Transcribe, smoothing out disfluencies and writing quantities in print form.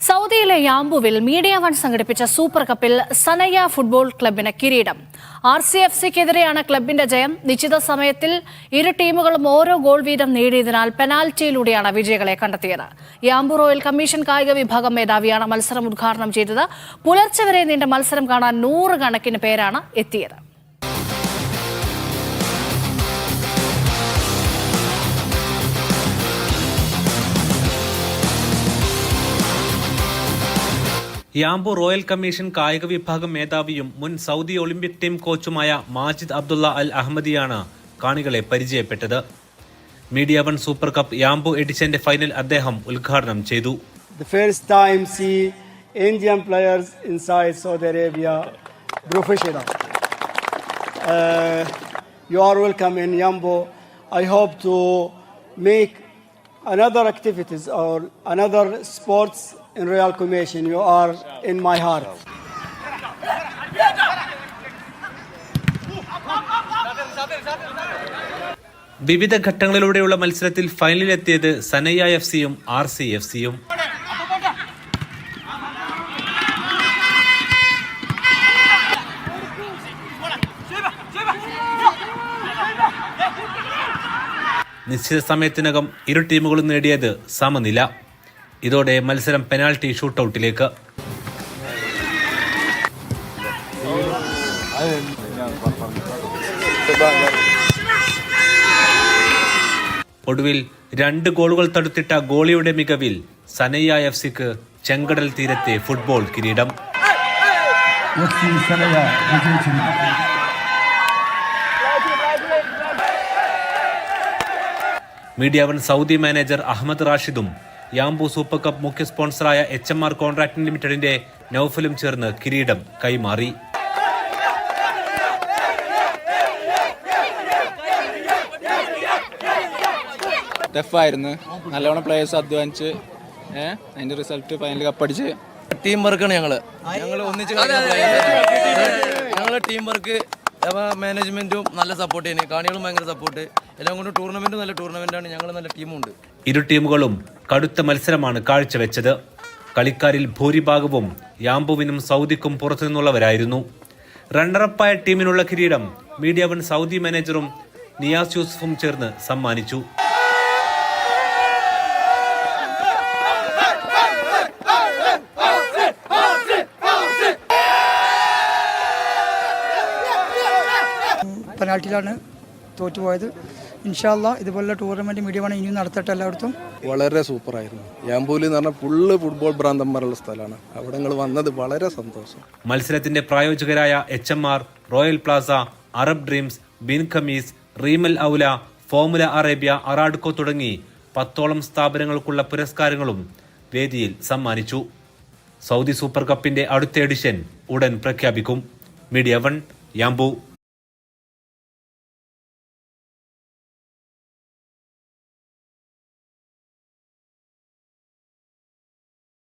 സൗദിയിലെ യാംബുവിൽ media one സംഘടിപ്പിച്ച super കപ്പിൽ സനയ ഫുട്ബോൾ ക്ലബിന് കിരീടം. RCFCക്കെതിരെയാണ് ക്ലബിന്റെ ജയം. നിശ്ചിത സമയത്തിൽ ഇരു ടീമുകളും ഓരോ ഗോൾ വീതം നേടിയതിനാൽ പെനാൽറ്റിയിലൂടെയാണ് വിജയികളെ കണ്ടെത്തിയത്. യാംബു റോയൽ കമ്മീഷൻ കായിക വിഭാഗം മേധാവിയാണ് മത്സരം ഉദ്ഘാടനം ചെയ്തത്. പുലർച്ചെ വരെ നീണ്ട മത്സരം കാണാൻ 100 കണക്കിന് പേരാണ് എത്തിയത്. യാംബു റോയൽ കമ്മീഷൻ കായിക വിഭാഗം മേധാവിയും മുൻ സൗദി ഒളിമ്പിക് ടീം കോച്ചുമായ മാജിദ് അബ്ദുള്ള അൽ അഹമ്മദിയാണ് കാണികളെ പരിചയപ്പെട്ടത്. Media One Super Cup Yanbu എഡിഷന്റെ ഫൈനൽ അദ്ദേഹം ഉദ്ഘാടനം ചെയ്തു. The first time see Indian players inside Saudi Arabia professional. You are welcome in Yambu. I hope to make another activities or another sports in Royal Commission. You are in my heart. വിവിധ ഘട്ടങ്ങളിലൂടെയുള്ള മത്സരത്തിൽ ഫൈനലിലെത്തിയത് സനയ FCയും RCFCയും. നിശ്ചിത സമയത്തിനകം ഇരു ടീമുകളും നേടിയത് സമനില. ഇതോടെ മത്സരം പെനാൽറ്റി ഷൂട്ടൌട്ടിലേക്ക്. ഒടുവിൽ 2 ഗോളുകൾ തടുത്തിട്ട ഗോളിയുടെ മികവിൽ സനയ FCക്ക് ചെങ്കടൽ തീരത്തെ ഫുട്ബോൾ കിരീടം. Media One Saudi manager Ahmed റാഷിദും യാംബു സൂപ്പർ കപ്പ് മുഖ്യ സ്പോൺസറായ HMR കോൺട്രാക്ടിംഗ് ലിമിറ്റഡിന്റെ നൌഫലും ചേർന്ന് കിരീടം കൈമാറി. ടഫായിരുന്നു. നല്ലവണ്ണം പ്ലേയേഴ്സ് അധ്വാനിച്ച് അതിന്റെ റിസൾട്ട് ഫൈനൽ കപ്പടിച്ച് ടീം വർക്കാണ്. ഞങ്ങള് ഒന്നിച്ച് ഞങ്ങള് ടീം വർക്ക്. മാനേജ്മെന്റും നല്ല സപ്പോർട്ട് ചെയ്യുന്നു, കാണികളും ഭയങ്കര സപ്പോർട്ട്. എല്ലാം കൊണ്ട് ടൂർണമെന്റും നല്ല ടൂർണമെന്റാണ്. ഞങ്ങൾ നല്ല ടീമുണ്ട്. ഇരു ടീമുകളും കടുത്ത മത്സരമാണ് കാഴ്ചവെച്ചത്. കളിക്കാരിൽ ഭൂരിഭാഗവും യാംബുവിനും സൗദിക്കും പുറത്തുനിന്നുള്ളവരായിരുന്നു. റണ്ണറപ്പായ ടീമിനുള്ള കിരീടം മീഡിയ വൺ സൗദി മാനേജറും നിയാസ് യൂസഫും ചേർന്ന് സമ്മാനിച്ചു. പെനാൽറ്റിയിലാണ് തോറ്റുപോയത്. ഇൻഷാ അല്ലാഹ് ഇതുപോലുള്ള ടൂർണമെന്റ് മീഡിയ വൺ ഇനിയും നടത്തട്ടെ. എല്ലായിടത്തും വളരെ സൂപ്പറായിരുന്നു. യാംബൂല് എന്ന് പറഞ്ഞാൽ ഫുള്ള് ഫുട്ബോൾ ഭ്രാന്തന്മാരുള്ള സ്ഥലമാണ്. അവിടെ നിങ്ങൾ വന്നത് വളരെ സന്തോഷം. മത്സരത്തിന്റെ പ്രായോജകരായ HMR, Royal Plaza, Arab Dreams, Bin Khamis, Rimal Aula, Formula Arabia, Aradco തുടങ്ങി 10ഓളം സ്ഥാപനങ്ങൾക്കുള്ള പുരസ്കാരങ്ങളും വേദിയിൽ സമ്മാനിച്ചു. സൗദി സൂപ്പർ കപ്പിന്റെ അടുത്ത എഡിഷൻ ഉടൻ പ്രഖ്യാപിക്കും. Media one, Yanbu.